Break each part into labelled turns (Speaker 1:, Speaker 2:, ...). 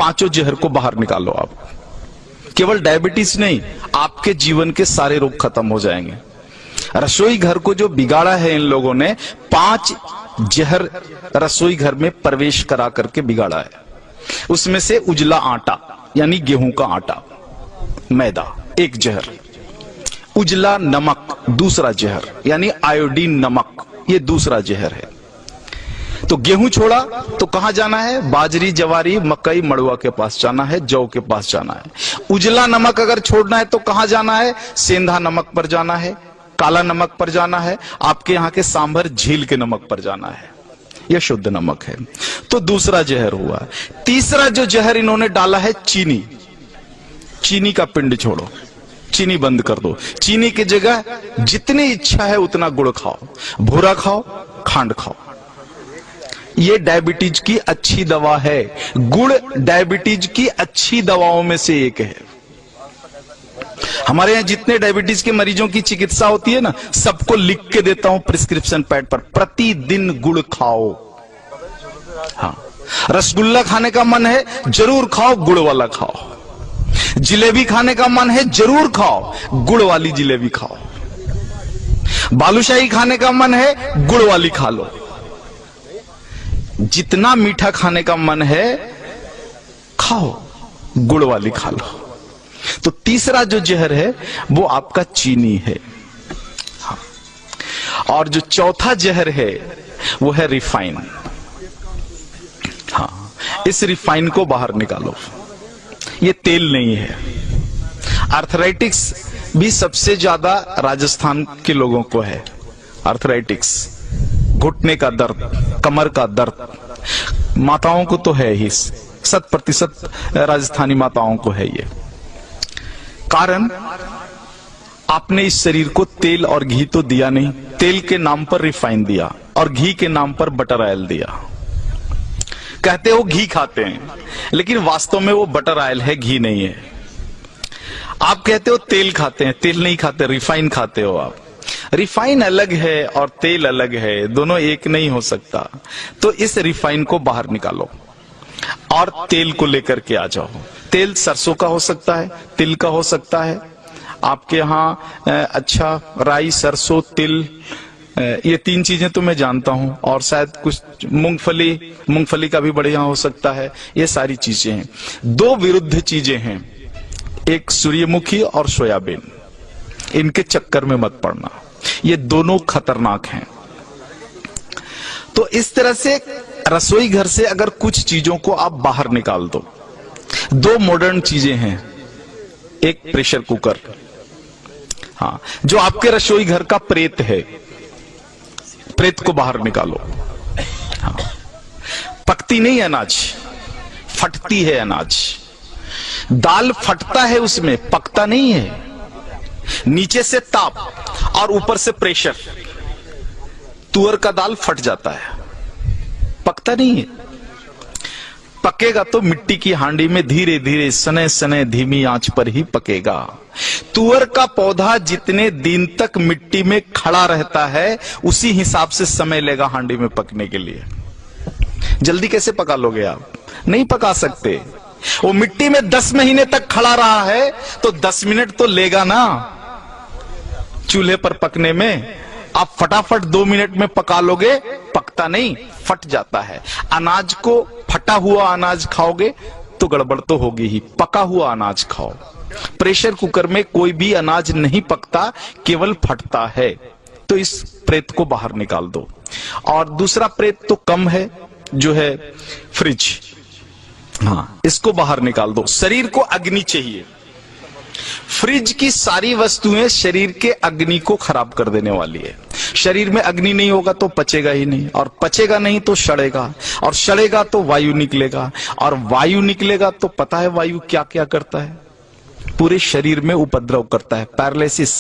Speaker 1: पांचों जहर को बाहर निकालो आप। केवल डायबिटीज नहीं, आपके जीवन के सारे रोग खत्म हो जाएंगे। रसोई घर को जो बिगाड़ा है इन लोगों ने, 5 जहर रसोई घर में प्रवेश करा करके बिगाड़ा है। उसमें से उजला आटा यानी गेहूं का आटा, मैदा एक जहर, उजला नमक दूसरा जहर यानी आयोडीन नमक, ये दूसरा जहर है। तो गेहूं छोड़ा तो कहां जाना है? बाजरी, जवारी, मकई, मड़ुआ के पास जाना है, जौ के पास जाना है। उजला नमक अगर छोड़ना है तो कहां जाना है? सेंधा नमक पर जाना है, काला नमक पर जाना है, आपके यहां के सांभर झील के नमक पर जाना है। यह शुद्ध नमक है। तो दूसरा जहर हुआ। तीसरा जो जहर इन्होंने डाला है चीनी। चीनी का पिंड छोड़ो, चीनी बंद कर दो। चीनी की जगह जितनी इच्छा है उतना गुड़ खाओ, भूरा खाओ, खांड खाओ। ये डायबिटीज की अच्छी दवा है। गुड़ डायबिटीज की अच्छी दवाओं में से एक है। हमारे यहां जितने डायबिटीज के मरीजों की चिकित्सा होती है ना, सबको लिख के देता हूं प्रिस्क्रिप्शन पैड पर, प्रतिदिन गुड़ खाओ। हाँ, रसगुल्ला खाने का मन है जरूर खाओ, गुड़ वाला खाओ। जिलेबी खाने का मन है जरूर खाओ, गुड़ वाली जिलेबी खाओ। बालूशाही खाने का मन है, गुड़ वाली खा लो। जितना मीठा खाने का मन है खाओ, गुड़ वाली खा लो। तो तीसरा जो जहर है वो आपका चीनी है। हाँ। और जो चौथा जहर है वो है रिफाइन। हाँ, इस रिफाइन को बाहर निकालो। ये तेल नहीं है। आर्थराइटिक्स भी सबसे ज्यादा राजस्थान के लोगों को है। आर्थराइटिक्स, घुटने का दर्द, कमर का दर्द, माताओं को तो है ही, 100% राजस्थानी माताओं को है ये। कारण आपने इस शरीर को तेल और घी तो दिया नहीं, तेल के नाम पर रिफाइन दिया और घी के नाम पर बटर ऑयल दिया। कहते हो घी खाते हैं, लेकिन वास्तव में वो बटर ऑयल है, घी नहीं है। आप कहते हो तेल खाते हैं, तेल नहीं खाते, रिफाइन खाते हो आप। रिफाइन अलग है और तेल अलग है, दोनों एक नहीं हो सकता। तो इस रिफाइन को बाहर निकालो और तेल को लेकर के आ जाओ। तेल सरसों का हो सकता है, तिल का हो सकता है, आपके यहाँ अच्छा राई, सरसों, तिल, ये 3 चीजें तो मैं जानता हूं, और शायद कुछ मूंगफली का भी बढ़िया हो सकता है। ये सारी चीजें हैं। 2 विरुद्ध चीजें हैं, एक सूर्यमुखी और सोयाबीन। इनके चक्कर में मत पड़ना, ये दोनों खतरनाक हैं। तो इस तरह से रसोई घर से अगर कुछ चीजों को आप बाहर निकाल दो। 2 मॉडर्न चीजें हैं, एक प्रेशर कुकर, हाँ, जो आपके रसोई घर का प्रेत है, प्रेत को बाहर निकालो। हाँ, पकती नहीं अनाज, फटती है अनाज। दाल फटता है उसमें, पकता नहीं है। नीचे से ताप और ऊपर से प्रेशर, तुअर का दाल फट जाता है, पकता नहीं है। पकेगा तो मिट्टी की हांडी में धीरे धीरे, सने सने, धीमी आंच पर ही पकेगा। तुअर का पौधा जितने दिन तक मिट्टी में खड़ा रहता है, उसी हिसाब से समय लेगा हांडी में पकने के लिए। जल्दी कैसे पका लोगे आप? नहीं पका सकते। वो मिट्टी में 10 महीने तक खड़ा रहा है तो 10 मिनट तो लेगा ना चूल्हे पर पकने में। आप फटाफट 2 मिनट में पका लोगे, पकता नहीं, फट जाता है। अनाज को, फटा हुआ अनाज खाओगे तो गड़बड़ तो होगी ही, पका हुआ अनाज खाओ। प्रेशर कुकर में कोई भी अनाज नहीं पकता, केवल फटता है। तो इस प्रेत को बाहर निकाल दो। और दूसरा प्रेत तो कम है, जो है फ्रिज, हाँ, इसको बाहर निकाल दो। शरीर को अग्नि चाहिए। फ्रिज की सारी वस्तुएं शरीर के अग्नि को खराब कर देने वाली है। शरीर में अग्नि नहीं होगा तो पचेगा ही नहीं, और पचेगा नहीं तो सड़ेगा, और सड़ेगा तो वायु निकलेगा, और वायु निकलेगा तो पता है वायु क्या क्या करता है? पूरे शरीर में उपद्रव करता है। पैरालिसिस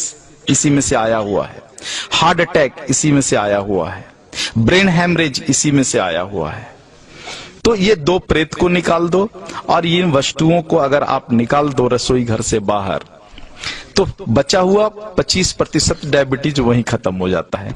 Speaker 1: इसी में से आया हुआ है, हार्ट अटैक इसी में से आया हुआ है, ब्रेन हैमरेज इसी में से आया हुआ है। तो ये 2 प्रेत को निकाल दो, और इन वस्तुओं को अगर आप निकाल दो रसोई घर से बाहर, तो बचा हुआ 25% डायबिटीज वहीं खत्म हो जाता है।